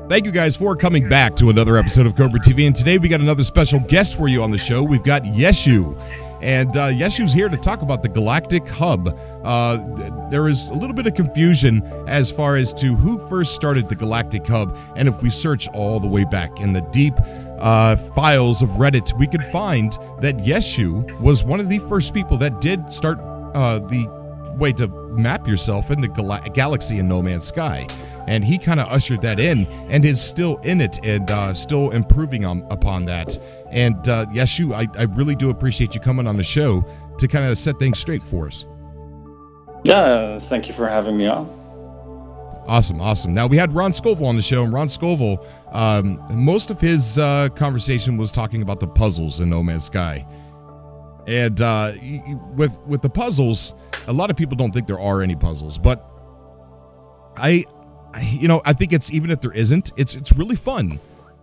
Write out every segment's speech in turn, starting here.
Thank you guys for coming back to another episode of Cobra TV, and today we got another special guest for you on the show. We've got Yeshu, and Yeshu's here to talk about the Galactic Hub. There is a little bit of confusion as far as to who first started the Galactic Hub, and if we search all the way back in the deep files of Reddit, we could find that Yeshu was one of the first people that did start the way to map yourself in the galaxy in No Man's Sky. And he kind of ushered that in and is still in it and still improving upon that. And Yeshu, I really do appreciate you coming on the show to kind of set things straight for us. Yeah, thank you for having me on. Awesome. Now, we had Ron Scoville on the show, and Ron Scoville, most of his conversation was talking about the puzzles in No Man's Sky. And with the puzzles, a lot of people don't think there are any puzzles, but I think it's, even if there isn't, it's really fun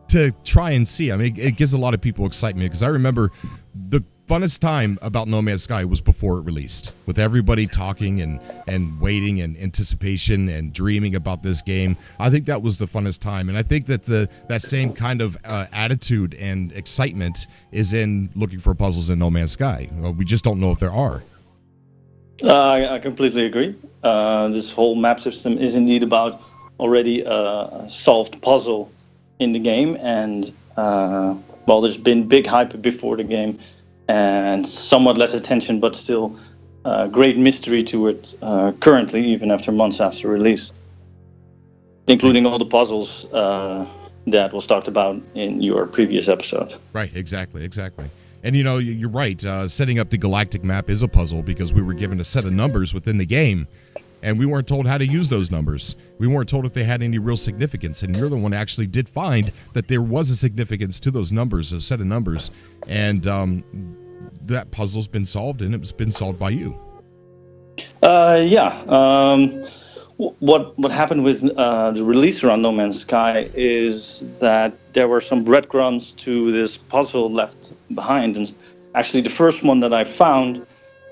to try and see. I mean, it gives a lot of people excitement, because I remember the funnest time about No Man's Sky was before it released, with everybody talking and waiting and anticipation and dreaming about this game. I think that was the funnest time, and I think that that same kind of attitude and excitement is in looking for puzzles in No Man's Sky. Well, we just don't know if there are. I completely agree. This whole map system is indeed about already a solved puzzle in the game, and there's been big hype before the game and somewhat less attention, but still great mystery to it currently, even after months after release, including all the puzzles that was talked about in your previous episode. Right, exactly. And you're right, setting up the galactic map is a puzzle, because we were given a set of numbers within the game, and we weren't told how to use those numbers. We weren't told if they had any real significance, and you're the one who actually did find that there was a significance to those numbers, a set of numbers, and that puzzle's been solved, and it's been solved by you. What happened with the release around No Man's Sky is that there were some breadcrumbs to this puzzle left behind, and actually the first one that I found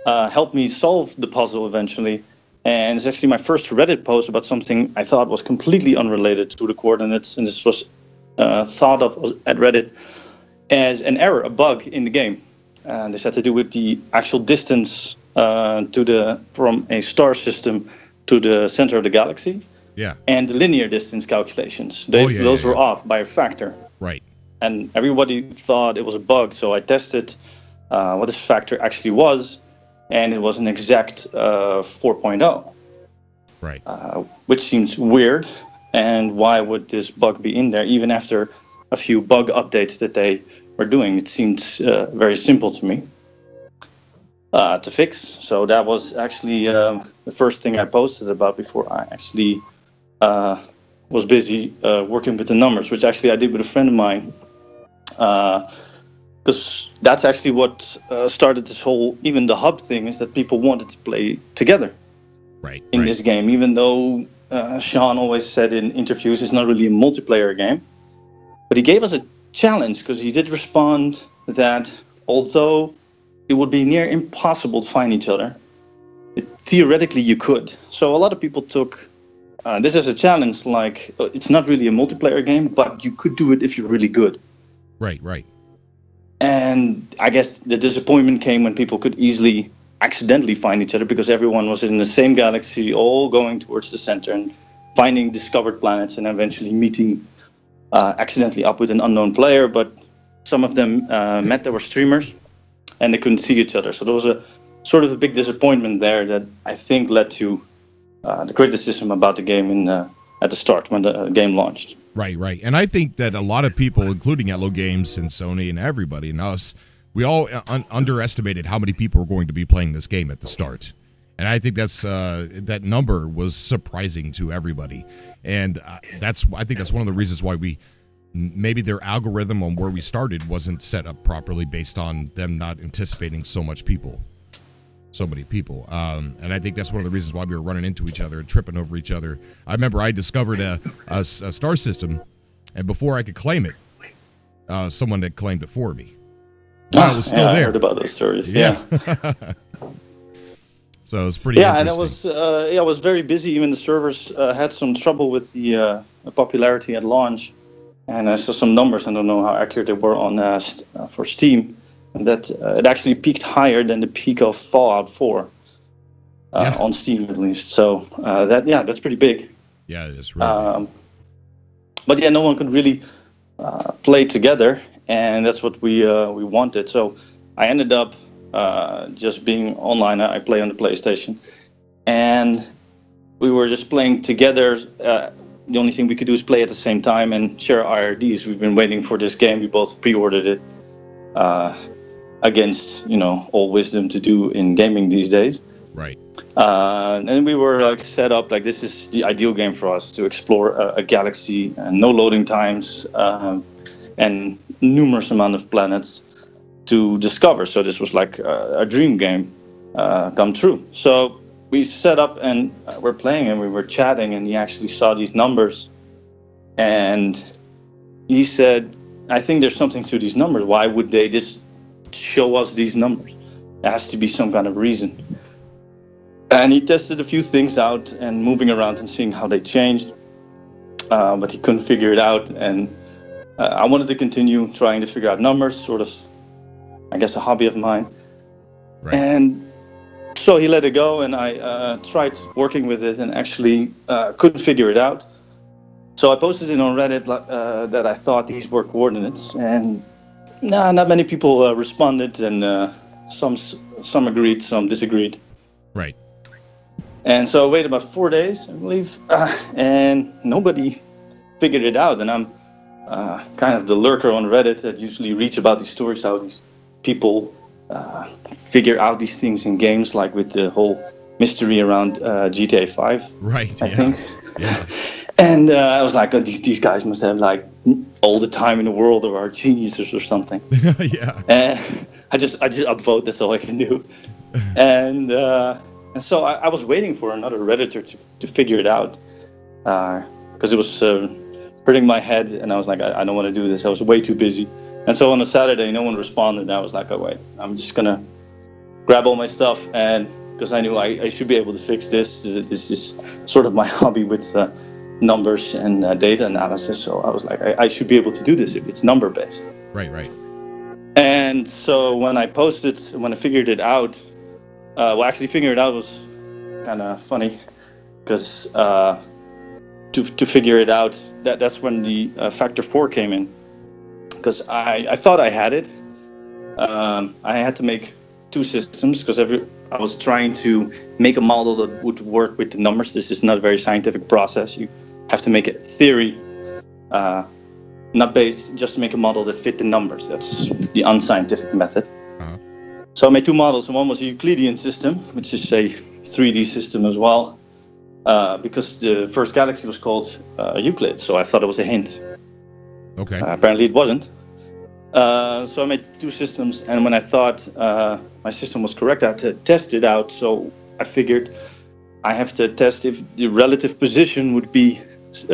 helped me solve the puzzle eventually. And it's actually my first Reddit post about something I thought was completely unrelated to the coordinates, and this was thought of at Reddit as an error, a bug in the game. And this had to do with the actual distance from a star system to the center of the galaxy. Yeah. And the linear distance calculations. Those were off by a factor. Right. And everybody thought it was a bug, so I tested what this factor actually was. And it was an exact 4.0. Right. Which seems weird. And why would this bug be in there, even after a few bug updates that they were doing? It seems very simple to me to fix. So that was actually the first thing I posted about before I actually was busy working with the numbers, which actually I did with a friend of mine. Because that's actually what started this whole, even the hub thing, is that people wanted to play together in this game. Even though Sean always said in interviews it's not really a multiplayer game. But he gave us a challenge, because he did respond that although it would be near impossible to find each other, theoretically you could. So a lot of people took this as a challenge, like it's not really a multiplayer game, but you could do it if you're really good. Right. And I guess the disappointment came when people could easily accidentally find each other, because everyone was in the same galaxy, all going towards the center and finding discovered planets, and eventually meeting accidentally up with an unknown player. But some of them met, there were streamers, and they couldn't see each other. So there was a sort of a big disappointment there that I think led to the criticism about the game at the start when the game launched. Right. And I think that a lot of people, including Hello Games and Sony and everybody and us, we all underestimated how many people were going to be playing this game at the start. And I think that number was surprising to everybody. And I think that's one of the reasons why maybe their algorithm on where we started wasn't set up properly, based on them not anticipating so many people. And I think that's one of the reasons why we were running into each other and tripping over each other. I remember I discovered a star system, and before I could claim it, someone had claimed it for me. I was still there. I heard about those stories. Yeah. So it's pretty and interesting. it was very busy. Even the servers had some trouble with the popularity at launch. And I saw some numbers. I don't know how accurate they were on for Steam. And that it actually peaked higher than the peak of Fallout 4 on Steam, at least. So that's pretty big. Yeah, it is really big. But yeah, no one could really play together, and that's what we wanted. So I ended up just being online. I play on the PlayStation, and we were just playing together. The only thing we could do is play at the same time and share IRDs. We've been waiting for this game. We both pre-ordered it against all wisdom to do in gaming these days. Right. And we were set up like this is the ideal game for us to explore a galaxy and no loading times and numerous amount of planets to discover. So this was like a dream game come true. So we set up and we're playing and we were chatting, and he actually saw these numbers and he said, I think there's something to these numbers. Why would they just show us these numbers? There has to be some kind of reason. And he tested a few things out and moving around and seeing how they changed, but he couldn't figure it out. And I wanted to continue trying to figure out numbers, sort of, I guess, a hobby of mine. Right. And so he let it go, and I tried working with it and actually couldn't figure it out. So I posted it on Reddit that I thought these were coordinates, and not many people responded, and some agreed, some disagreed. Right. And so I waited about 4 days, I believe, and nobody figured it out. And I'm kind of the lurker on Reddit that usually reads about these stories, how these people figure out these things in games, like with the whole mystery around GTA 5. Right. I think. Yeah. And I was like, oh, these guys must have like all the time in the world, or are geniuses or something. Yeah. And I just upvote. That's all I can do. And so I was waiting for another Redditor to figure it out, because it was hurting my head, and I was like, I don't want to do this. I was way too busy. And so on a Saturday, no one responded. And I was like, oh wait, I'm just gonna grab all my stuff, and because I knew I should be able to fix this. This is sort of my hobby with numbers and data analysis. So I was like, I should be able to do this if it's number based. Right. And so when I figured it out, actually figuring it out was kind of funny, because to figure it out, that's when the factor 4 came in, because I thought I had it. I had to make two systems, because I was trying to make a model that would work with the numbers. This is not a very scientific process. You have to make a theory, not based, just to make a model that fit the numbers. That's the unscientific method. Uh-huh. So I made two models. One was a Euclidean system, which is a 3D system as well, because the first galaxy was called Euclid, so I thought it was a hint. Okay. Apparently it wasn't. So I made two systems, and when I thought my system was correct, I had to test it out. So I figured I have to test if the relative position would be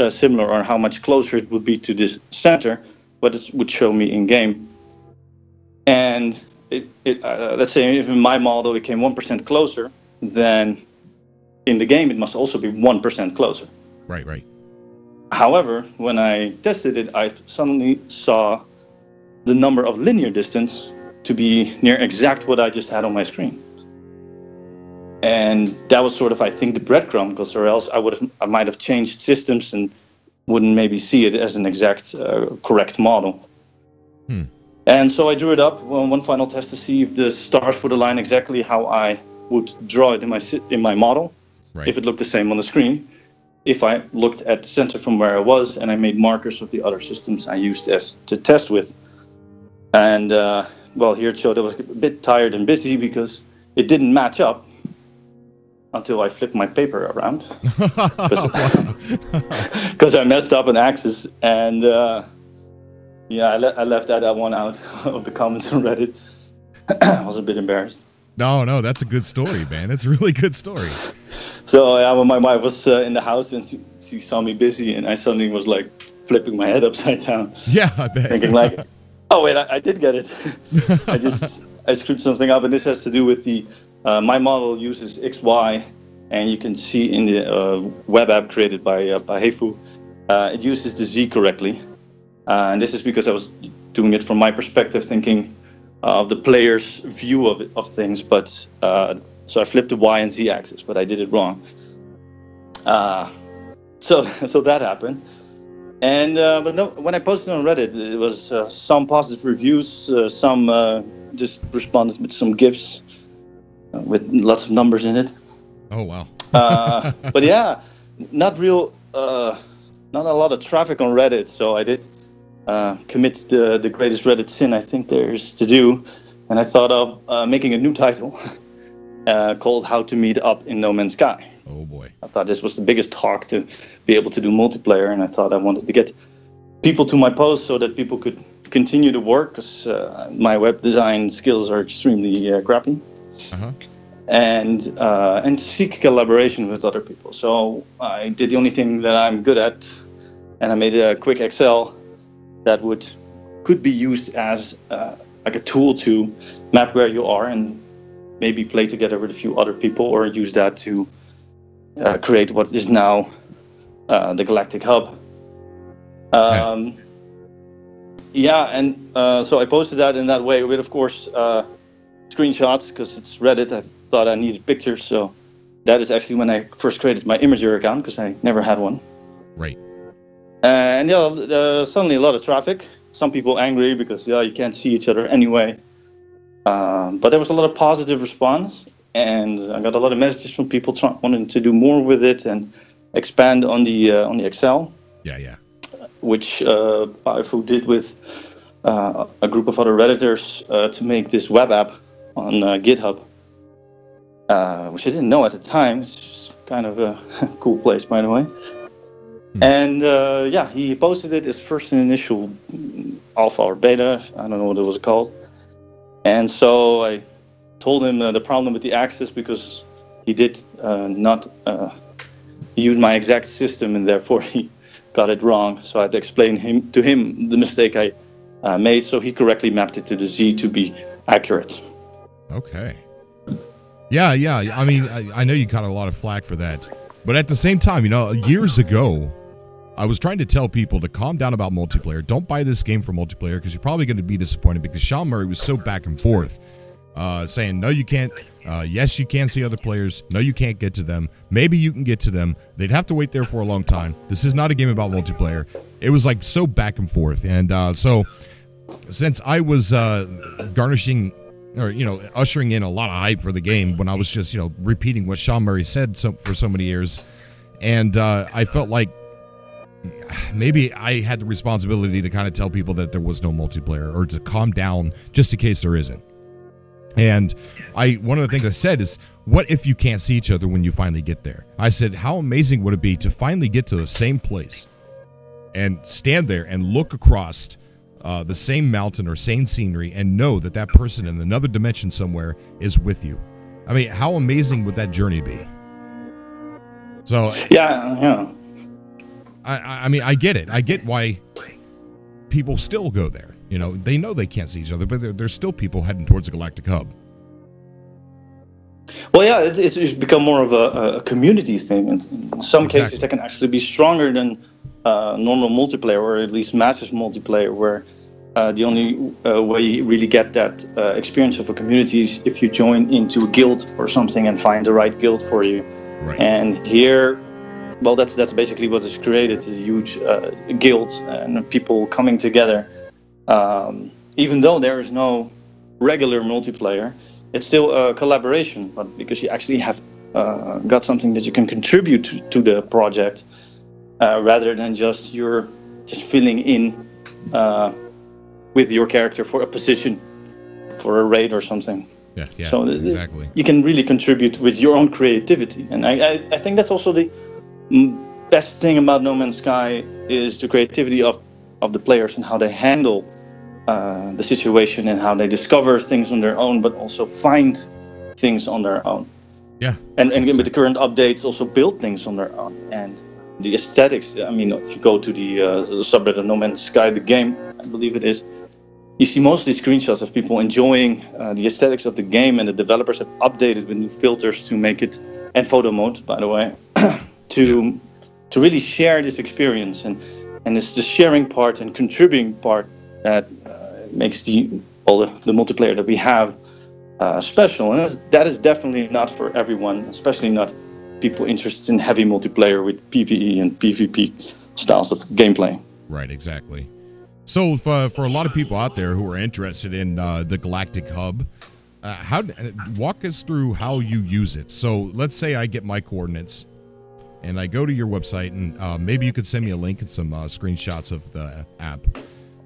similar, or how much closer it would be to this center, what it would show me in game. And let's say if in my model it came 1% closer, then in the game it must also be 1% closer. Right. However, when I tested it, I suddenly saw the number of linear distance to be near exact what I just had on my screen. And that was sort of, I think, the breadcrumb, because or else I might have changed systems and wouldn't maybe see it as an exact correct model. And so I drew it up one final test to see if the stars would align exactly how I would draw it in my model, Right. if it looked the same on the screen. If I looked at the center from where I was, and I made markers of the other systems I used to test with. And here it showed I was a bit tired and busy, because it didn't match up until I flipped my paper around, because I messed up an axis, and I left that one out of the comments on Reddit. I was a bit embarrassed. No, that's a good story, man. It's a really good story. So when my wife was in the house and she saw me busy, and I suddenly was like flipping my head upside down. Yeah, I bet. Thinking like, oh wait, I did get it. I screwed something up, and this has to do with the my model uses XY, and you can see in the web app created by Heifu, it uses the Z correctly. And this is because I was doing it from my perspective, thinking of the player's view of things. But so I flipped the Y and Z axis, but I did it wrong. So that happened. And but no, when I posted on Reddit, it was some positive reviews, some just responded with some GIFs with lots of numbers in it. Oh wow! But yeah, not a lot of traffic on Reddit. So I did commit the greatest Reddit sin I think there's to do, and I thought of making a new title called "How to Meet Up in No Man's Sky." Oh boy! I thought this was the biggest talk to be able to do multiplayer, and I thought I wanted to get people to my post so that people could continue to work, because my web design skills are extremely crappy, and seek collaboration with other people. So I did the only thing that I'm good at, and I made a quick Excel that could be used as like a tool to map where you are and maybe play together with a few other people, or use that to create what is now the Galactic Hub. So I posted that in that way with, of course, screenshots, because it's Reddit. I thought I needed pictures, so that is actually when I first created my Imager account, because I never had one. Right. And suddenly a lot of traffic. Some people angry because you can't see each other anyway. But there was a lot of positive response, and I got a lot of messages from people wanting to do more with it and expand on the Excel. Yeah. Which Heifu did with a group of other Redditors to make this web app on GitHub, which I didn't know at the time. It's just kind of a cool place, by the way. And he posted it as first an initial alpha or beta. I don't know what it was called. And so I told him the problem with the access, because he did not use my exact system, and therefore he got it wrong. So I had to explain to him the mistake I made, so he correctly mapped it to the Z to be accurate. Okay. Yeah. I mean, I know you got a lot of flack for that, but at the same time, years ago, I was trying to tell people to calm down about multiplayer. Don't buy this game for multiplayer, because you're probably going to be disappointed, because Sean Murray was so back and forth, saying, no, you can't. Yes, you can see other players. No, you can't get to them. Maybe you can get to them. They'd have to wait there for a long time. This is not a game about multiplayer. It was like so back and forth. And so since I was garnishing or, ushering in a lot of hype for the game when I was just, repeating what Sean Murray said for so many years, and I felt like maybe I had the responsibility to kind of tell people that there was no multiplayer, or to calm down just in case there isn't. And one of the things I said is, what if you can't see each other when you finally get there? I said, how amazing would it be to finally get to the same place and stand there and look across the same mountain or same scenery and know that that person in another dimension somewhere is with you? I mean, how amazing would that journey be? So yeah. I mean, I get it. I get why people still go there. They know they can't see each other, but there's still people heading towards the Galactic Hub. Well, yeah, it's become more of a community thing. And in some cases, that can actually be stronger than normal multiplayer, or at least massive multiplayer, where the only way you really get that experience of a community is if you join into a guild or something and find the right guild for you. Right. And here, well, that's basically what is created, a huge guild and people coming together. Even though there is no regular multiplayer, it's still a collaboration, but because you actually have got something that you can contribute to the project, rather than just filling in with your character for a position, for a raid or something. Yeah, so exactly. You can really contribute with your own creativity, and I think that's also the best thing about No Man's Sky is the creativity of the players and how they handle the situation and how they discover things on their own, but also find things on their own. Yeah. And with the current updates, also build things on their own. And the aesthetics, I mean, if you go to the subreddit No Man's Sky, the game, I believe it is, you see mostly screenshots of people enjoying the aesthetics of the game, and the developers have updated with new filters to make it, and photo mode, by the way, to really share this experience. And it's the sharing part and contributing part that makes the multiplayer that we have special. And that is definitely not for everyone, especially not people interested in heavy multiplayer with PvE and PvP styles of gameplay. Right, exactly. So for a lot of people out there who are interested in the Galactic Hub, walk us through how you use it. So let's say I get my coordinates and I go to your website, and maybe you could send me a link and some screenshots of the app.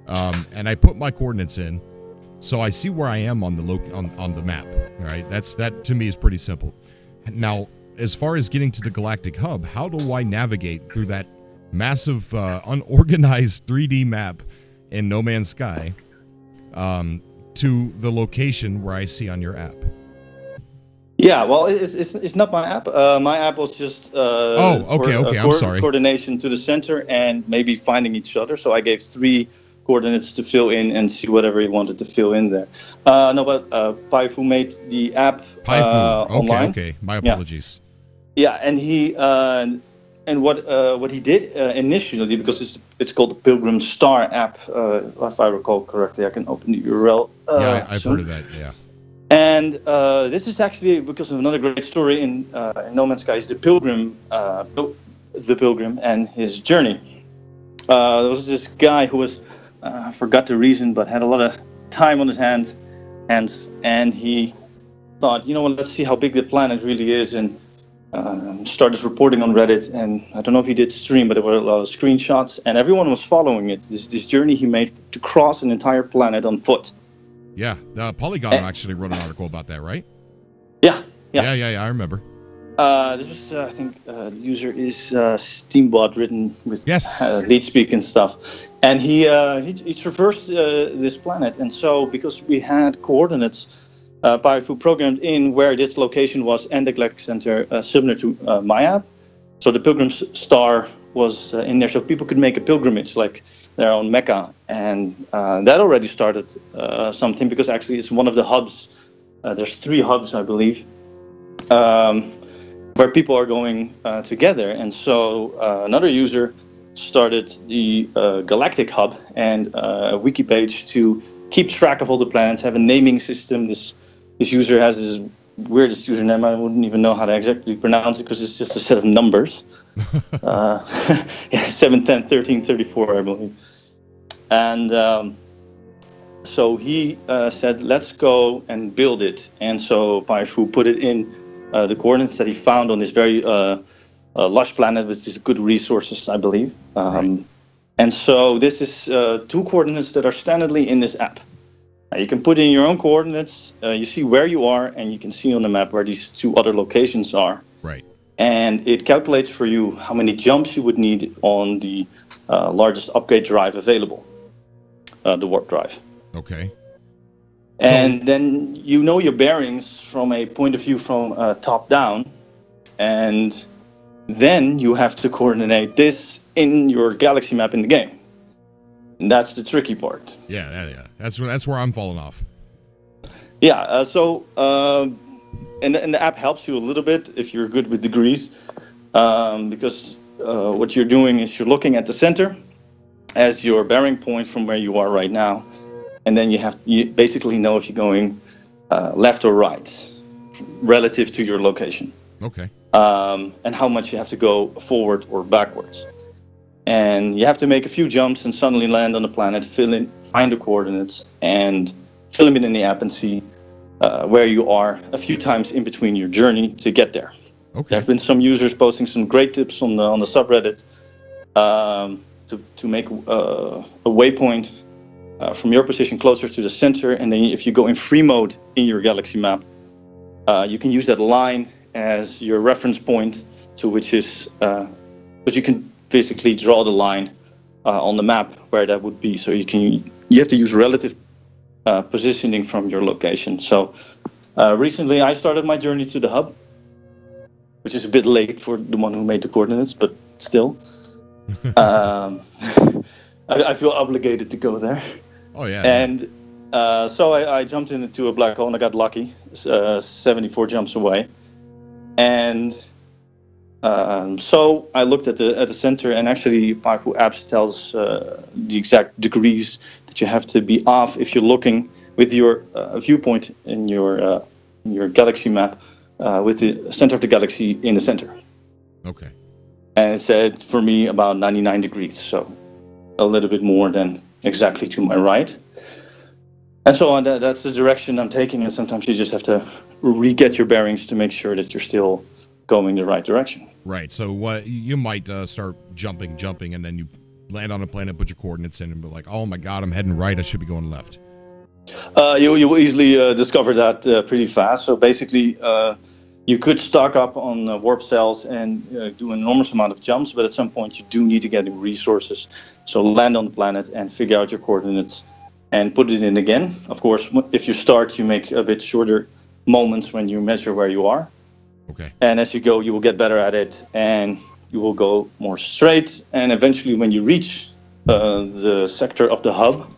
And I put my coordinates in, so I see where I am on the map. All right, that to me is pretty simple. Now, as far as getting to the Galactic Hub, how do I navigate through that massive, unorganized 3D map in No Man's Sky to the location where I see on your app? Yeah, well, it's not my app. My app was just I'm sorry. Coordination to the center and maybe finding each other. So I gave 3 coordinates to fill in and see whatever he wanted to fill in there. Paifu made the app online. Okay, my apologies. Yeah, and he and what he did initially, because it's called the Pilgrim Star app, if I recall correctly. I can open the URL. I've heard of that. Yeah. And this is actually because of another great story in No Man's Sky, is the Pilgrim and his journey. There was this guy who was forgot the reason, but had a lot of time on his hands, and he thought, you know what, let's see how big the planet really is, and started reporting on Reddit. And I don't know if he did stream, but there were a lot of screenshots, and everyone was following it. This journey he made to cross an entire planet on foot. Yeah, Polygon actually wrote an article about that, right? Yeah. I remember. This was, I think, the user is Steambot, written with lead speak and stuff. And he traversed this planet. And so, because we had coordinates, Paifu programmed in where this location was and the Galactic Center, similar to my app. So the Pilgrim Star was in there, so people could make a pilgrimage, like their own Mecca. And that already started something, because actually it's one of the hubs. There's 3 hubs, I believe, where people are going together. And so another user started the Galactic Hub and a wiki page to keep track of all the planets, have a naming system. This user has this weirdest username. I wouldn't even know how to exactly pronounce it, because it's just a set of numbers. 7, 10, 13, 34, I believe. And so he said, let's go and build it. And so Paifu put it in the coordinates that he found on this very lush planet with these good resources, I believe. Right. And so this is 2 coordinates that are standardly in this app. You can put in your own coordinates. You see where you are, and you can see on the map where these 2 other locations are. Right. And it calculates for you how many jumps you would need on the largest upgrade drive available, the warp drive. Okay. And then you know your bearings from a point of view from top down, and then you have to coordinate this in your galaxy map in the game. And that's the tricky part. Yeah. That's where I'm falling off. Yeah. And the app helps you a little bit if you're good with degrees, because what you're doing is you're looking at the center as your bearing point from where you are right now, and then you basically know if you're going left or right relative to your location. Okay. And how much you have to go forward or backwards. And you have to make a few jumps and suddenly land on the planet, find the coordinates, and fill them in the app and see where you are a few times in between your journey to get there. Okay. There have been some users posting some great tips on the subreddit to make a waypoint from your position closer to the center, and then if you go in free mode in your galaxy map, you can use that line as your reference point, to which is because you can physically draw the line on the map where that would be. So you have to use relative positioning from your location. So recently I started my journey to the hub, which is a bit late for the one who made the coordinates, but still. I feel obligated to go there. Oh yeah. So I jumped into a black hole and I got lucky, 74 jumps away. And so I looked at the center, and actually Paifu Apps tells the exact degrees that you have to be off if you're looking with your viewpoint in your galaxy map with the center of the galaxy in the center. Okay. And it said for me about 99 degrees, so a little bit more than exactly to my right. And so on, that's the direction I'm taking, and sometimes you just have to re-get your bearings to make sure that you're still going the right direction. Right. So you might start jumping, and then you land on a planet, put your coordinates in, and be like, oh my God, I'm heading right. I should be going left. You will easily discover that pretty fast. So basically, you could stock up on warp cells and do an enormous amount of jumps, but at some point you do need to get resources. So land on the planet and figure out your coordinates and put it in again. Of course, if you start, you make a bit shorter moments when you measure where you are. Okay. And as you go, you will get better at it, and you will go more straight. And eventually, when you reach the sector of the hub,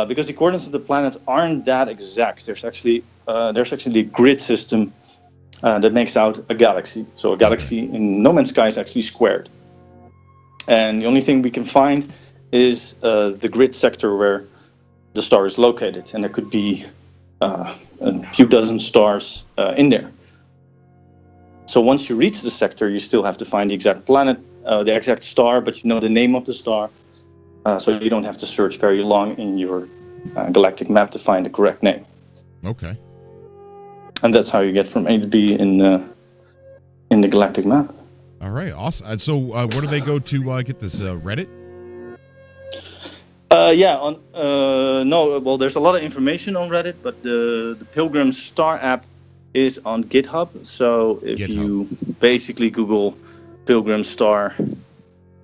because the coordinates of the planet aren't that exact, there's actually a grid system that makes out a galaxy. So a galaxy in No Man's Sky is actually squared. And the only thing we can find is the grid sector where the star is located, and there could be a few dozen stars in there. So once you reach the sector, you still have to find the exact planet, the exact star, but you know the name of the star, so you don't have to search very long in your galactic map to find the correct name. Okay. And that's how you get from A to B in the galactic map. All right, awesome. So where do they go to get this, Reddit? There's a lot of information on Reddit, but the Pilgrim Star app is on GitHub. So if you basically Google Pilgrim Star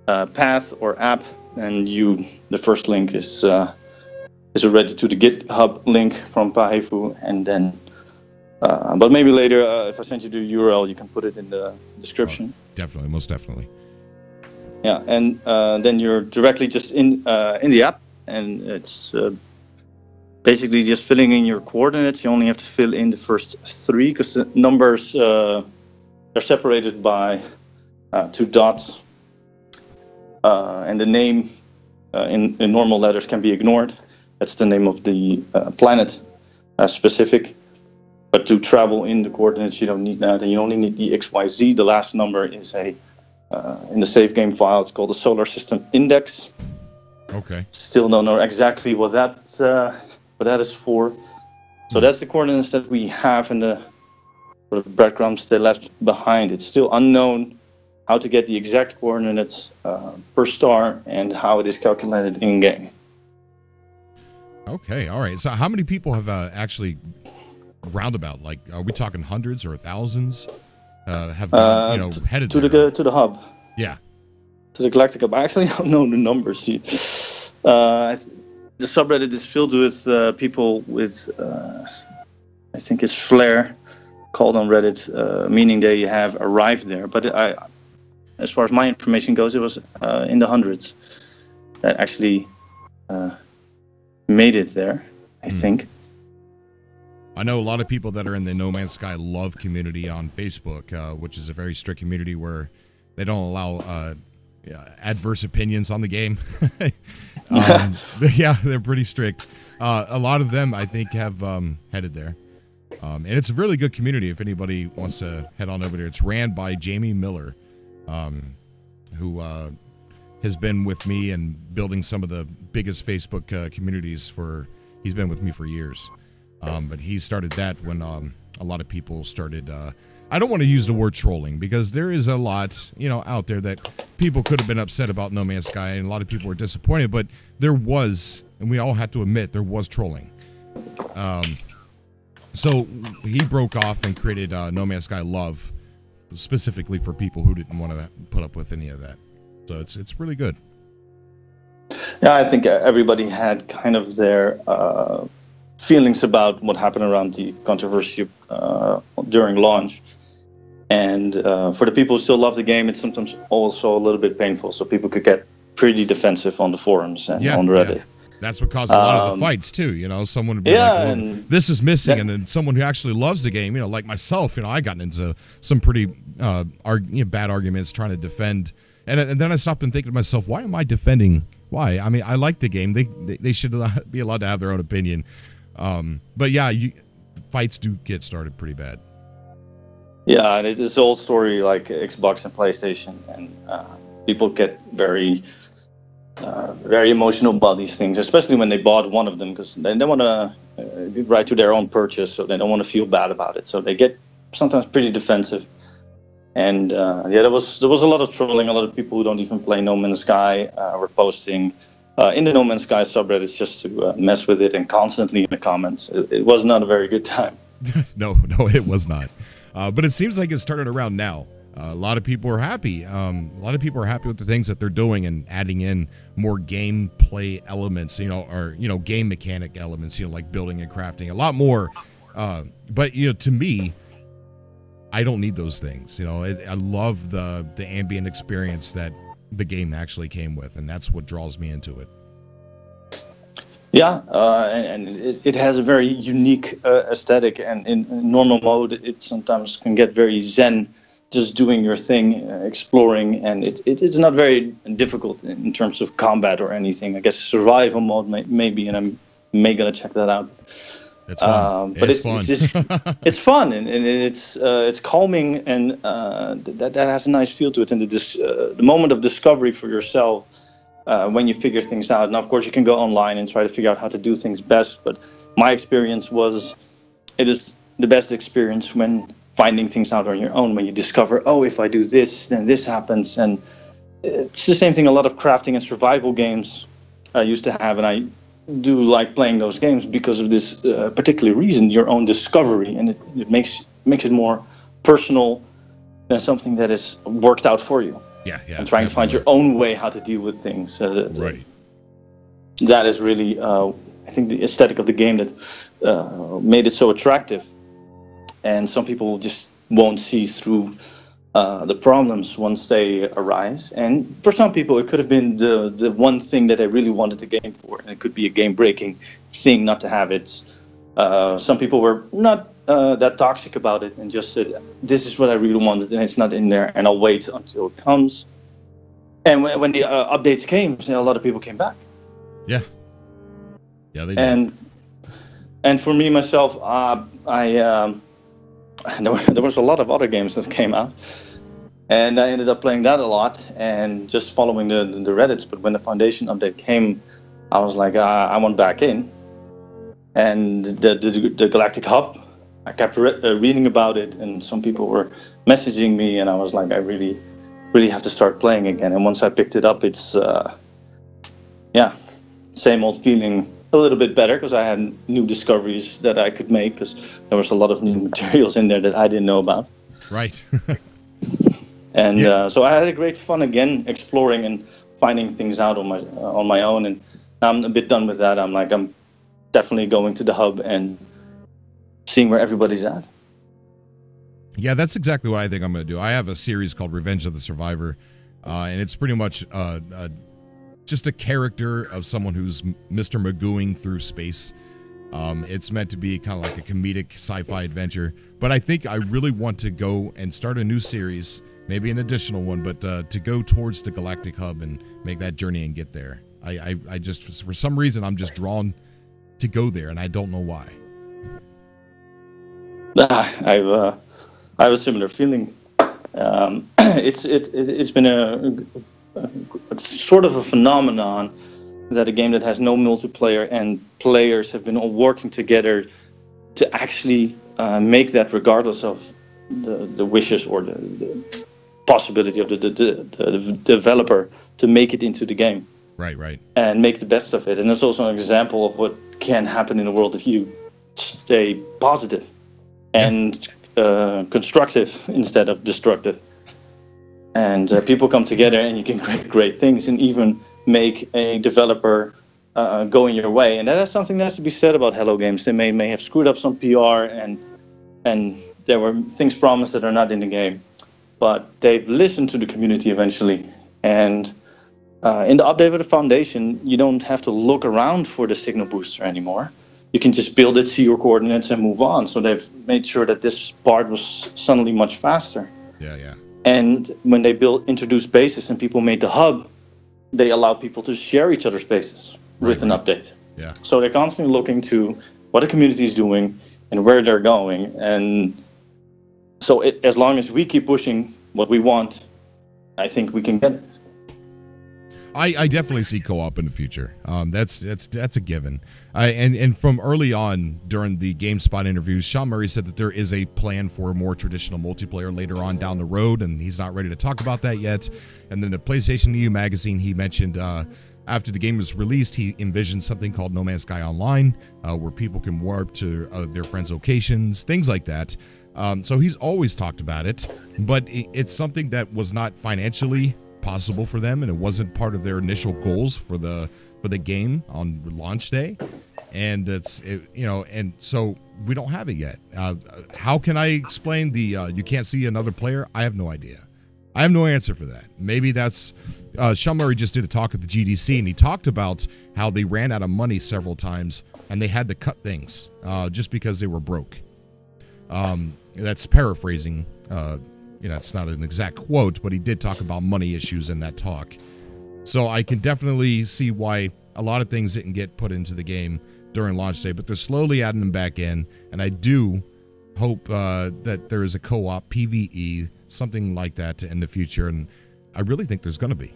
path or app, and the first link is already to the GitHub link from Pahefu, and then but maybe later if I send you the URL, you can put it in the description. Oh, definitely, most definitely. Yeah, and then you're directly just in the app, and it's basically just filling in your coordinates. You only have to fill in the first three, because the numbers are separated by 2 dots, and the name in normal letters can be ignored. That's the name of the planet specific. But to travel in the coordinates, you don't need that, and you only need the XYZ. The last number is in the save game file, it's called the Solar System Index. Okay. Still don't know exactly what that is for. So that's the coordinates that we have in the sort of breadcrumbs they left behind. It's still unknown how to get the exact coordinates per star and how it is calculated in game. Okay, all right. So how many people have actually roundabout? Like, are we talking hundreds or thousands? Have headed to the hub. Yeah. To the Galactic hub. I actually don't know the numbers. The subreddit is filled with people with, I think it's Flare, called on Reddit, meaning they have arrived there. But as far as my information goes, it was in the hundreds that actually made it there, I think. I know a lot of people that are in the No Man's Sky Love community on Facebook, which is a very strict community where they don't allow adverse opinions on the game. Yeah, they're pretty strict. A lot of them, I think, have headed there. And it's a really good community if anybody wants to head on over there. It's ran by Jamie Miller, who has been with me and building some of the biggest Facebook communities he's been with me for years. But he started that when a lot of people started. I don't want to use the word trolling, because there is a lot, out there that people could have been upset about No Man's Sky, and a lot of people were disappointed. But there was, and we all have to admit, there was trolling. So he broke off and created No Man's Sky Love, specifically for people who didn't want to put up with any of that. So it's really good. Yeah, I think everybody had kind of their feelings about what happened around the controversy during launch. And for the people who still love the game, it's sometimes also a little bit painful. So people could get pretty defensive on the forums and on Reddit. That's what caused a lot of the fights too. You know, someone would be like, well, this is missing, and then someone who actually loves the game, you know, like myself, you know, I got into some pretty bad arguments trying to defend, and then I stopped and thinking to myself, why am I defending? Why? I mean, I like the game. They should be allowed to have their own opinion. But yeah, fights do get started pretty bad. Yeah, and it's an old story like Xbox and PlayStation, and people get very emotional about these things, especially when they bought one of them, because they don't want to right to their own purchase, so they don't want to feel bad about it. So they get sometimes pretty defensive. And there was a lot of trolling. A lot of people who don't even play No Man's Sky were posting in the No Man's Sky subreddits just to mess with it, and constantly in the comments. It was not a very good time. No, it was not. But it seems like it's turning around now. A lot of people are happy. A lot of people are happy with the things that they're doing and adding in more gameplay elements, you know, or, you know, game mechanic elements, you know, like building and crafting, a lot more. But, you know, to me, I don't need those things. You know, I love the ambient experience that the game actually came with, and that's what draws me into it. Yeah, and it has a very unique aesthetic, and in normal mode, it sometimes can get very zen, just doing your thing, exploring, and it's not very difficult in terms of combat or anything. I guess survival mode maybe, and I'm gonna check that out. It's fun. But it's fun. It's fun, and it's calming, and that has a nice feel to it. And the moment of discovery for yourself when you figure things out. Now, of course, you can go online and try to figure out how to do things best. But my experience was, it is the best experience when finding things out on your own. When you discover, oh, if I do this, then this happens. And it's the same thing a lot of crafting and survival games I used to have, and I do like playing those games because of this particular reason, your own discovery, and it makes it more personal than something that is worked out for you. Yeah, and trying to find your own way how to deal with things. Right. That is really, I think, the aesthetic of the game that made it so attractive. And some people just won't see through the problems once they arise. And for some people, it could have been the one thing that they really wanted the game for. And it could be a game-breaking thing not to have it. Some people were not that toxic about it and just said, this is what I really wanted, and it's not in there, and I'll wait until it comes. And when the updates came, a lot of people came back. Yeah, they did. And for me, myself, there was a lot of other games that came out, and I ended up playing that a lot and just following the Reddits. But when the Foundation update came, I was like, I want back in. And the Galactic Hub, I kept reading about it, and some people were messaging me, and I was like, I really have to start playing again. And once I picked it up, it's same old feeling, a little bit better, because I had new discoveries that I could make, because there was a lot of new materials in there that I didn't know about. Right. And so I had a great fun again exploring and finding things out on my own, and now I'm a bit done with that. I'm definitely going to the hub and seeing where everybody's at. Yeah, that's exactly what I think I'm going to do. I have a series called Revenge of the Survivor, and it's pretty much just a character of someone who's Mr. Magooing through space. It's meant to be kind of like a comedic sci-fi adventure, but I think I really want to go and start a new series, maybe an additional one, but to go towards the Galactic Hub and make that journey and get there. I just, for some reason, I'm just drawn to go there, and I don't know why. I have a similar feeling. It's been a sort of a phenomenon that a game that has no multiplayer and players have been all working together to actually make that, regardless of the wishes or the possibility of the developer to make it into the game. Right. And make the best of it. And it's also an example of what can happen in the world if you stay positive and constructive instead of destructive. And people come together, and you can create great things, and even make a developer go in your way. And that's something that has to be said about Hello Games. They may have screwed up some PR, and there were things promised that are not in the game. But they've listened to the community eventually, and In the update of the Foundation, you don't have to look around for the signal booster anymore. You can just build it, see your coordinates, and move on. So they've made sure that this part was suddenly much faster. Yeah. And when they introduced bases and people made the hub, they allow people to share each other's bases with an update. Yeah. So they're constantly looking to what the community is doing and where they're going. And so as long as we keep pushing what we want, I think we can get it. I definitely see co-op in the future. That's a given. And from early on during the GameSpot interviews, Sean Murray said that there is a plan for a more traditional multiplayer later on down the road, and he's not ready to talk about that yet. And then the PlayStation EU magazine, he mentioned after the game was released, he envisioned something called No Man's Sky Online, where people can warp to their friends' locations, things like that. So he's always talked about it, but it's something that was not financially possible for them, and it wasn't part of their initial goals for the game on launch day, and and so we don't have it yet. How can I explain the you can't see another player? I have no idea. I have no answer for that. Maybe that's Sean Murray just did a talk at the GDC, and he talked about how they ran out of money several times and they had to cut things just because they were broke. That's paraphrasing. It's not an exact quote, but he did talk about money issues in that talk. So I can definitely see why a lot of things didn't get put into the game during launch day, but they're slowly adding them back in. And I do hope that there is a co-op PvE, something like that in the future. And I really think there's going to be.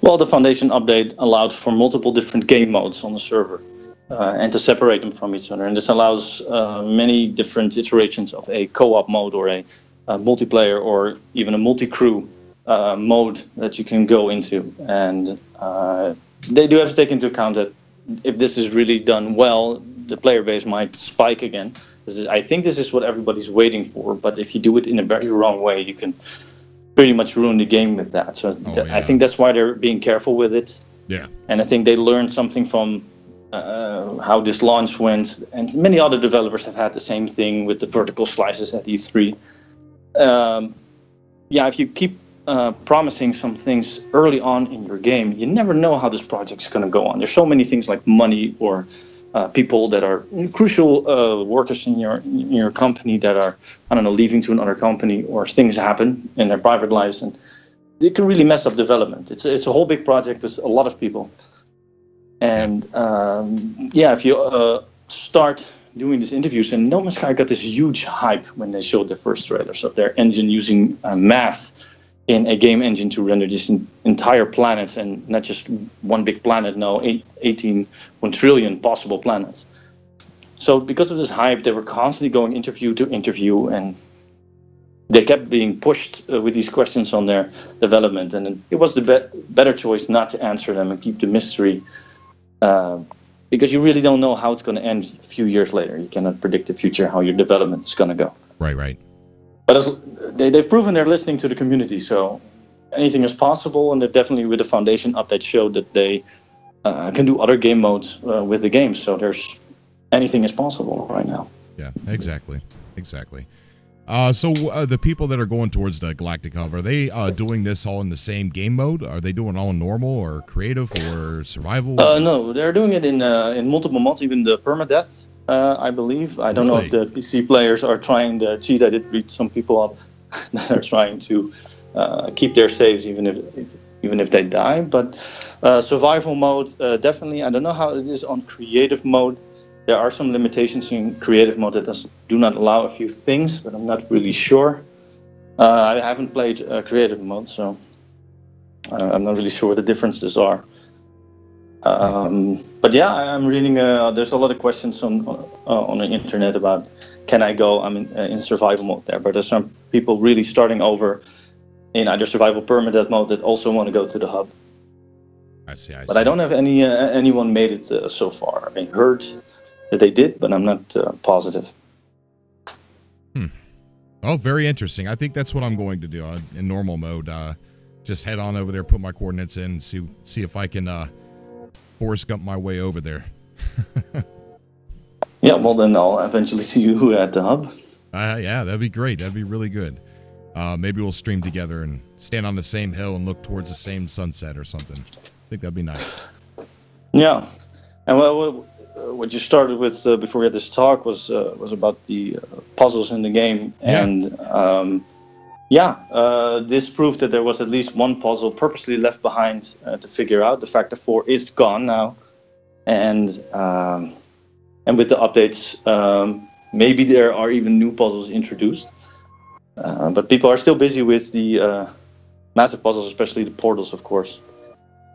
Well, the Foundation update allowed for multiple different game modes on the server and to separate them from each other. And this allows many different iterations of a co-op mode or a multiplayer or even a multi-crew mode that you can go into. And they do have to take into account that if this is really done well, the player base might spike again. I think this is what everybody's waiting for, but if you do it in a very wrong way, you can pretty much ruin the game with that. So I think that's why they're being careful with it. Yeah. And I think they learned something from how this launch went, and many other developers have had the same thing with the vertical slices at E3. If you keep promising some things early on in your game, you never know how this project's going to go on. There's so many things like money or people that are crucial workers in your company that are, leaving to another company, or things happen in their private lives, and it can really mess up development. It's a whole big project with a lot of people. And if you start doing these interviews, and No Man's Sky got this huge hype when they showed their first trailers of their engine using math in a game engine to render this entire planet, and not just one big planet, 1 trillion possible planets. So because of this hype, they were constantly going interview to interview, and they kept being pushed with these questions on their development, and it was the better choice not to answer them and keep the mystery, because you really don't know how it's going to end a few years later. You cannot predict the future, how your development is going to go. Right. But they've proven they're listening to the community, so anything is possible, and they definitely, with the Foundation update, showed that they can do other game modes with the game, so anything is possible right now. Yeah, exactly. So the people that are going towards the Galactic Hub, are they doing this all in the same game mode? Are they doing it all in normal or creative or survival? No, they're doing it in multiple modes, even the permadeath, I believe. I don't know if the PC players are trying to cheat. I did beat some people up that are trying to keep their saves even if they die. But survival mode, definitely. I don't know how it is on creative mode. There are some limitations in creative mode that do not allow a few things, but I'm not really sure. I haven't played creative mode, so I'm not really sure what the differences are. But yeah, I'm reading. There's a lot of questions on the internet about can I go? I'm in survival mode there, but there's some people really starting over in either survival permadeath mode that also want to go to the hub. I see. But I don't have anyone made it so far. I heard that they did, but I'm not positive. Oh, very interesting. I think that's what I'm going to do in normal mode. Just head on over there, put my coordinates in, see if I can Forrest Gump my way over there. Yeah, well then I'll eventually see you at the hub. Yeah, that'd be great. That'd be really good. Maybe we'll stream together and stand on the same hill and look towards the same sunset or something. I think that'd be nice. Yeah, and what you started with before we had this talk was about the puzzles in the game, and this proved that there was at least one puzzle purposely left behind to figure out. The Factor 4 is gone now, and with the updates, maybe there are even new puzzles introduced. But people are still busy with the massive puzzles, especially the portals, of course,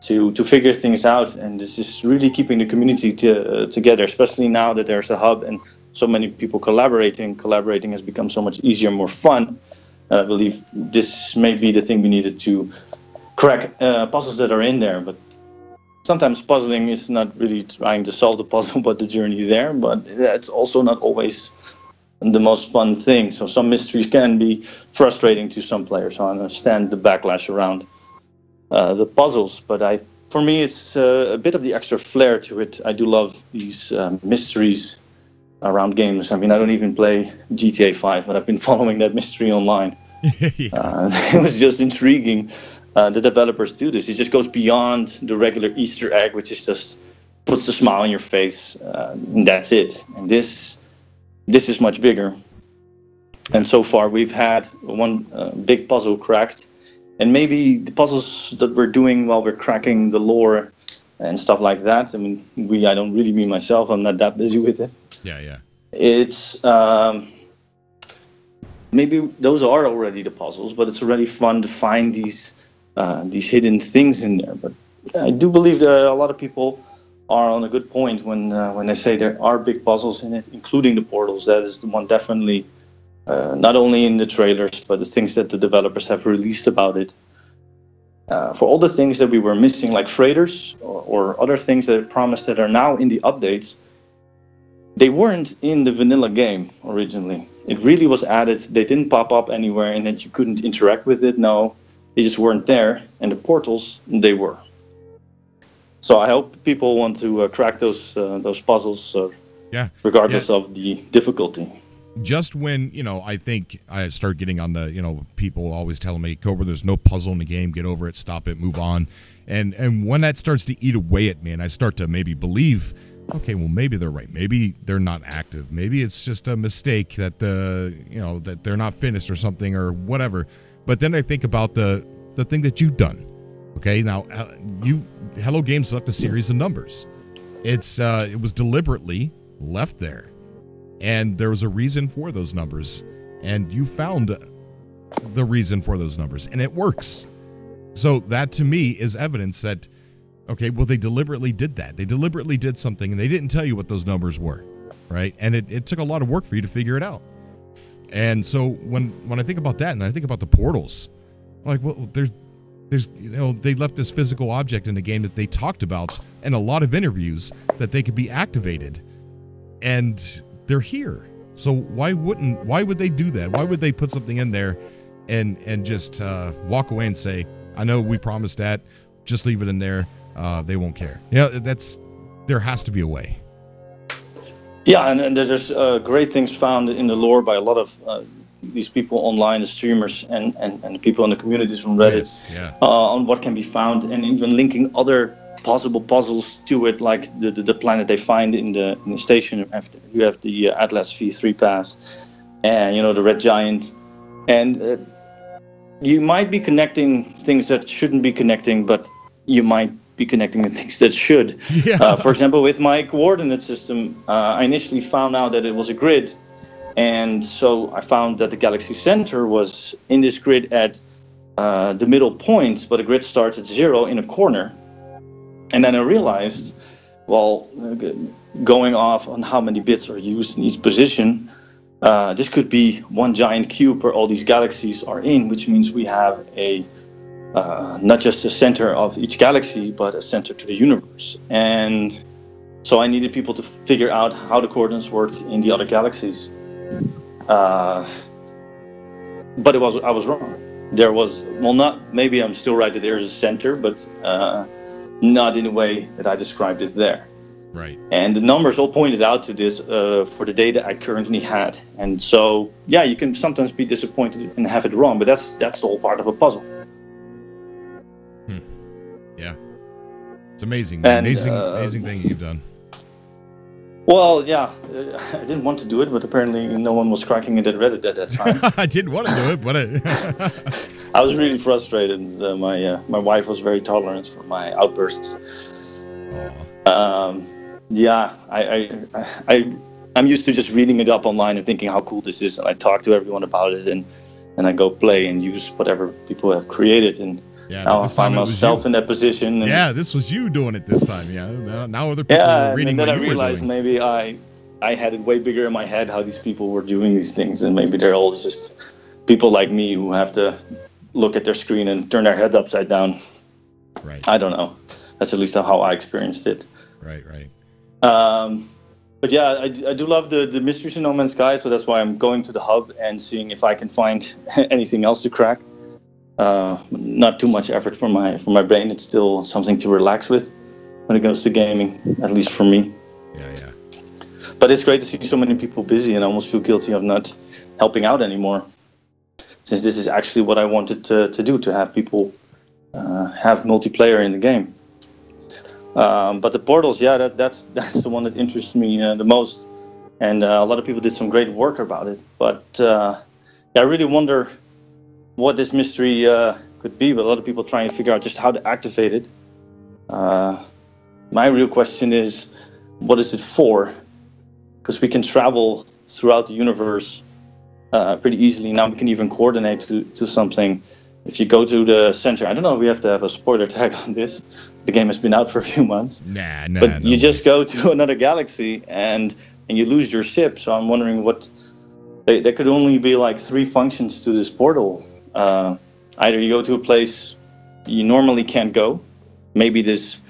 to figure things out. And this is really keeping the community together, especially now that there's a hub and so many people collaborating. Collaborating has become so much easier and more fun. I believe this may be the thing we needed to crack puzzles that are in there. But sometimes puzzling is not really trying to solve the puzzle, but the journey there. But that's also not always the most fun thing. So some mysteries can be frustrating to some players. So I understand the backlash around the puzzles, but for me it's a bit of the extra flair to it. I do love these mysteries around games. I mean, I don't even play GTA 5, but I've been following that mystery online. It was just intriguing. The developers do this. It just goes beyond the regular Easter egg, which is just puts a smile on your face, and that's it. And this is much bigger. And so far we've had one big puzzle cracked, and maybe the puzzles that we're doing while we're cracking the lore and stuff like that. I mean, I don't really mean myself. I'm not that busy with it. Yeah. It's maybe those are already the puzzles, but it's already fun to find these hidden things in there. But I do believe that a lot of people are on a good point when they say there are big puzzles in it, including the portals. That is the one definitely, not only in the trailers, but the things that the developers have released about it. For all the things that we were missing, like freighters or other things that are promised that are now in the updates, they weren't in the vanilla game originally. It really was added. They didn't pop up anywhere and that you couldn't interact with it. No, they just weren't there. And the portals, they were. So I hope people want to crack those puzzles, regardless of the difficulty. Just when, I think I start getting on the, people always telling me, Cobra, there's no puzzle in the game, get over it, stop it, move on. And when that starts to eat away at me and I start to maybe believe, okay, well, maybe they're right. Maybe they're not active. Maybe it's just a mistake that that they're not finished or something or whatever. But then I think about the thing that you've done. Okay, now Hello Games left a series of numbers. It was deliberately left there, and there was a reason for those numbers, and you found the reason for those numbers, and it works. So that to me is evidence that, okay, well, they deliberately did that. They deliberately did something, and they didn't tell you what those numbers were, right? And it took a lot of work for you to figure it out. And so when I think about that, and I think about the portals, I'm like, well, there's they left this physical object in the game that they talked about in a lot of interviews that they could be activated, and they're here. So why would they do that? Why would they put something in there and just walk away and say, I know we promised that, just leave it in there, they won't care. There has to be a way. Yeah, and there's great things found in the lore by a lot of these people online, the streamers and the people in the communities from Reddit, on what can be found, and even linking other possible puzzles to it, like the planet they find in the station. You have the Atlas V3 pass, and the red giant, and you might be connecting things that shouldn't be connecting, but you might be connecting the things that should. For example, with my coordinate system, I initially found out that it was a grid. And so I found that the galaxy center was in this grid at the middle point, but the grid starts at 0 in a corner. And then I realized, well, going off on how many bits are used in each position, this could be one giant cube where all these galaxies are in, which means we have not just a center of each galaxy, but a center to the universe. And so I needed people to figure out how the coordinates worked in the other galaxies. But I was wrong. There was, maybe I'm still right that there is a center, but not in the way that I described it there. Right. And the numbers all pointed out to this for the data I currently had. And so, yeah, you can sometimes be disappointed and have it wrong, but that's all part of a puzzle. Yeah. It's amazing. And, amazing thing you've done. Well, yeah, I didn't want to do it, but apparently no one was cracking it at Reddit at that time. I didn't want to do it, but I was really frustrated. My wife was very tolerant for my outbursts. Yeah, I'm used to just reading it up online and thinking how cool this is, and I talk to everyone about it, and I go play and use whatever people have created, and now I find myself in that position. And, yeah, this was you doing it this time. Yeah, now other people are reading. And then what I realized maybe I had it way bigger in my head how these people were doing these things, and maybe they're all just people like me who have to look at their screen and turn their head upside down. Right. I don't know. That's at least how I experienced it. Right. But yeah, I do love the mysteries in No Man's Sky, so that's why I'm going to the hub and seeing if I can find anything else to crack. Not too much effort for my brain. It's still something to relax with when it goes to gaming, at least for me. Yeah. But it's great to see so many people busy, and I almost feel guilty of not helping out anymore, since this is actually what I wanted to do, to have people have multiplayer in the game. But the portals, yeah, that's the one that interests me the most, and a lot of people did some great work about it. But I really wonder what this mystery could be. But a lot of people trying to figure out just how to activate it. My real question is, what is it for? Because we can travel throughout the universe pretty easily. Now we can even coordinate to something. If you go to the center, I don't know if we have to have a spoiler tag on this. The game has been out for a few months. Nah. But you just go to another galaxy and you lose your ship. So I'm wondering what... There could only be like 3 functions to this portal. Either you go to a place you normally can't go. Maybe this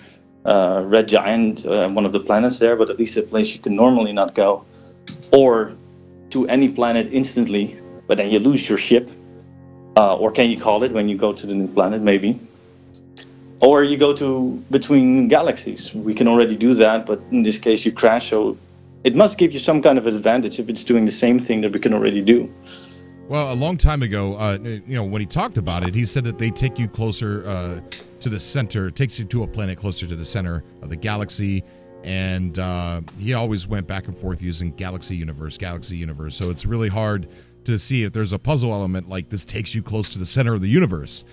red giant, one of the planets there, but at least a place you can normally not go. Or to any planet instantly, but then you lose your ship. Or can you call it when you go to the new planet, maybe? Or you go to between galaxies. We can already do that, but in this case you crash, so it must give you some kind of advantage if it's doing the same thing that we can already do. Well, a long time ago, when he talked about it, he said that they take you closer to the center, takes you to a planet closer to the center of the galaxy, and he always went back and forth using galaxy universe. So it's really hard to see if there's a puzzle element like this takes you close to the center of the universe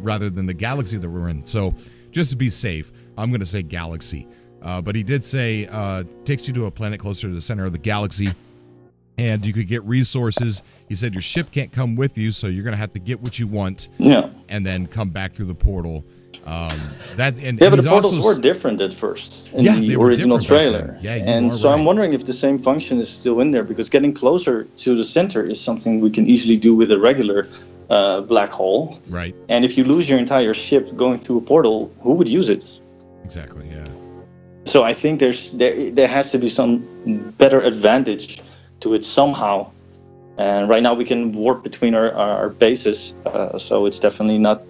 rather than the galaxy that we're in. So just to be safe, I'm going to say galaxy. But he did say takes you to a planet closer to the center of the galaxy, and you could get resources. He said your ship can't come with you, so you're going to have to get what you want and then come back through the portal. But the portals were different at first in the original trailer. And so I'm wondering if the same function is still in there, because getting closer to the center is something we can easily do with a regular black hole. Right. And if you lose your entire ship going through a portal, who would use it? Exactly, yeah. So I think there has to be some better advantage to it somehow. And right now we can warp between our bases, so it's definitely not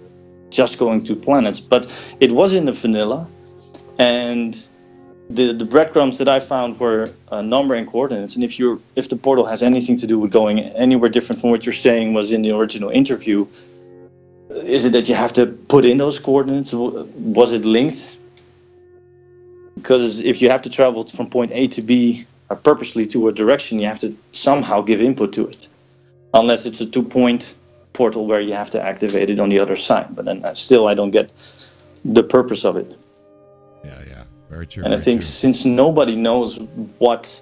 just going to planets, but it was in the vanilla, and the breadcrumbs that I found were number and coordinates. And if the portal has anything to do with going anywhere different from what you're saying was in the original interview, is it that you have to put in those coordinates? Was it linked? Because if you have to travel from point A to B purposely to a direction, you have to somehow give input to it, unless it's a 2-point portal where you have to activate it on the other side. But then still I don't get the purpose of it. Yeah, very true. And I think since nobody knows what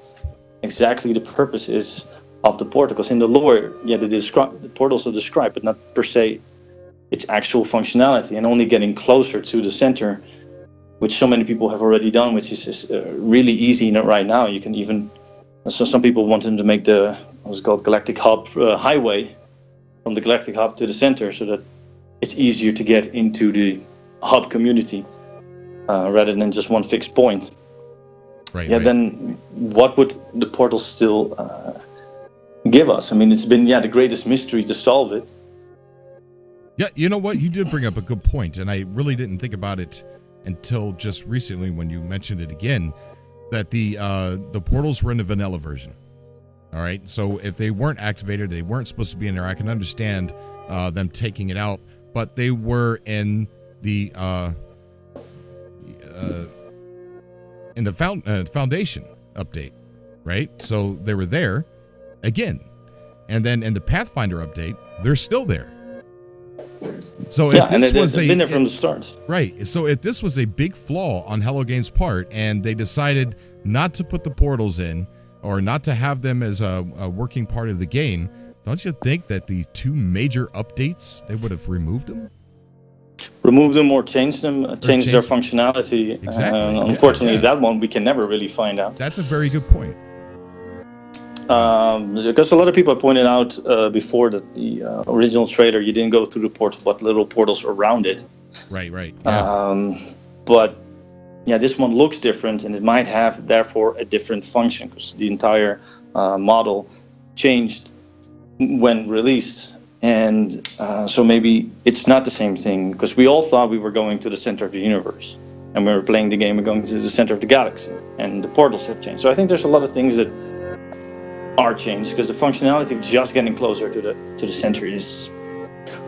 exactly the purpose is of the portal, because in the lore, the portals are described, but not per se its actual functionality, and only getting closer to the center, which so many people have already done, which is really easy right now. You can even, so some people wanted to make what's called Galactic Hub highway, from the Galactic Hub to the center, so that it's easier to get into the hub community rather than just one fixed point. Right. Then what would the portal still give us? I mean, it's been the greatest mystery to solve it. Yeah, you know what? You did bring up a good point, and I really didn't think about it until just recently when you mentioned it again, that the portals were in the vanilla version. All right, so if they weren't activated, they weren't supposed to be in there. I can understand them taking it out, but they were in the foundation update, right? So they were there again, and then in the Pathfinder update, they're still there. So yeah, and they've been there from the start, right? So if this was a big flaw on Hello Games' part, and they decided not to put the portals in or not to have them as a working part of the game, don't you think that the two major updates, they would have removed them? Remove them or change them, change their functionality. Exactly. Unfortunately, that one we can never really find out. That's a very good point. Because a lot of people have pointed out before that the original trailer, you didn't go through the portal, but little portals around it. Right. Yeah. But yeah, this one looks different, and it might have therefore a different function because the entire model changed when released. And so maybe it's not the same thing, because we all thought we were going to the center of the universe, and we were playing the game and going to the center of the galaxy, and the portals have changed. So I think there's a lot of things that are changed, because the functionality of just getting closer to the center is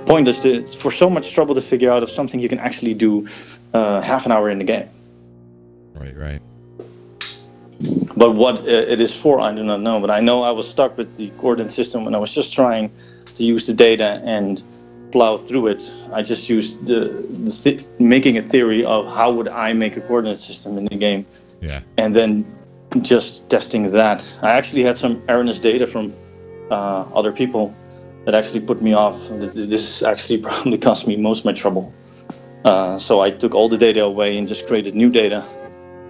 pointless. It's for so much trouble to figure out of something you can actually do half an hour in the game. Right. But what it is for, I do not know. But I know I was stuck with the coordinate system when I was just trying to use the data and plow through it. I just used making a theory of how would I make a coordinate system in the game. Yeah. And then just testing that. I actually had some erroneous data from other people that actually put me off. This actually probably cost me most of my trouble. So I took all the data away and just created new data,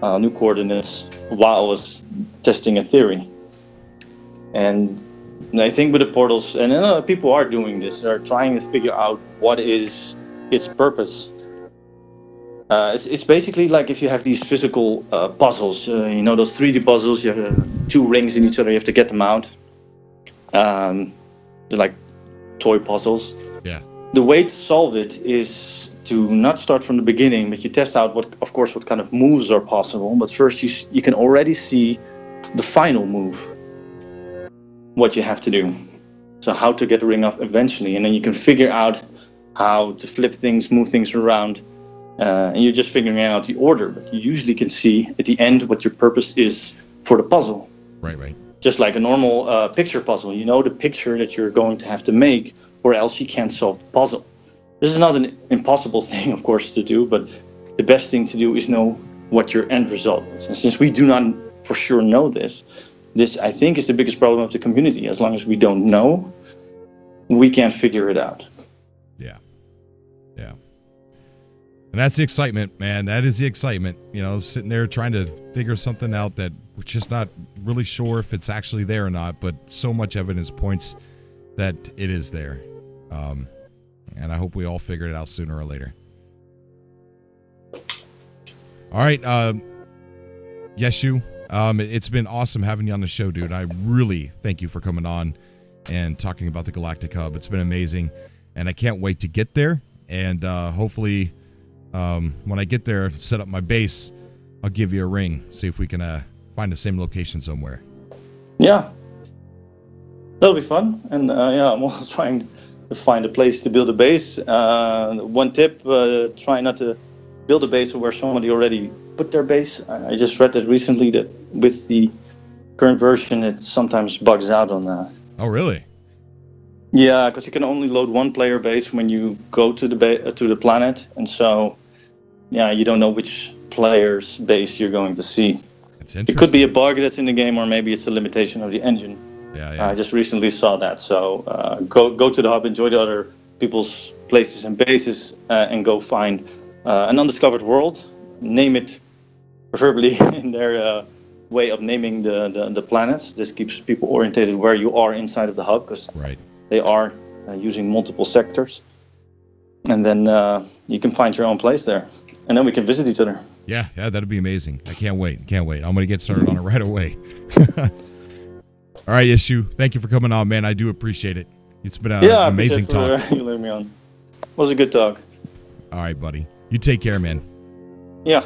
new coordinates, while I was testing a theory. And I think with the portals, and people are doing this, they're trying to figure out what is its purpose. It's basically like if you have these physical puzzles, those 3D puzzles, you have two rings in each other, you have to get them out. They're like toy puzzles. Yeah. The way to solve it is to not start from the beginning, but you test out what kind of moves are possible. But first you can already see the final move, what you have to do. So how to get the ring off eventually, and then you can figure out how to flip things, move things around. And you're just figuring out the order, but you usually can see at the end what your purpose is for the puzzle. Right. Just like a normal picture puzzle, you know the picture that you're going to have to make, or else you can't solve the puzzle. This is not an impossible thing, of course, to do, but the best thing to do is know what your end result is. And since we do not for sure know this I think is the biggest problem of the community. As long as we don't know, we can't figure it out. Yeah. And that's the excitement, man. That is the excitement. Sitting there trying to figure something out that we're just not really sure if it's actually there or not, but so much evidence points that it is there. And I hope we all figure it out sooner or later. All right. Yeshu, it's been awesome having you on the show, dude. I really thank you for coming on and talking about the Galactic Hub. It's been amazing, and I can't wait to get there. And hopefully, when I get there, set up my base, I'll give you a ring. See if we can find the same location somewhere. Yeah, that'll be fun. And I'm also trying to find a place to build a base. One tip: try not to build a base where somebody already put their base. I just read that recently that with the current version, it sometimes bugs out on that. Oh, really? Yeah, because you can only load one player base when you go to the planet, and so you don't know which player's base you're going to see. That's interesting. It could be a bug that's in the game, or maybe it's a limitation of the engine. Yeah. I just recently saw that. So go to the hub, enjoy the other people's places and bases, and go find an undiscovered world. Name it, preferably in their way of naming the planets. This keeps people orientated where you are inside of the hub, because they are using multiple sectors. And then you can find your own place there. And then we can visit each other. Yeah, that'd be amazing. I can't wait. I'm going to get started on it right away. All right, Yeshu, thank you for coming on, man. I do appreciate it. It's been an amazing talk. You let me on. It was a good talk. All right, buddy. You take care, man. Yeah.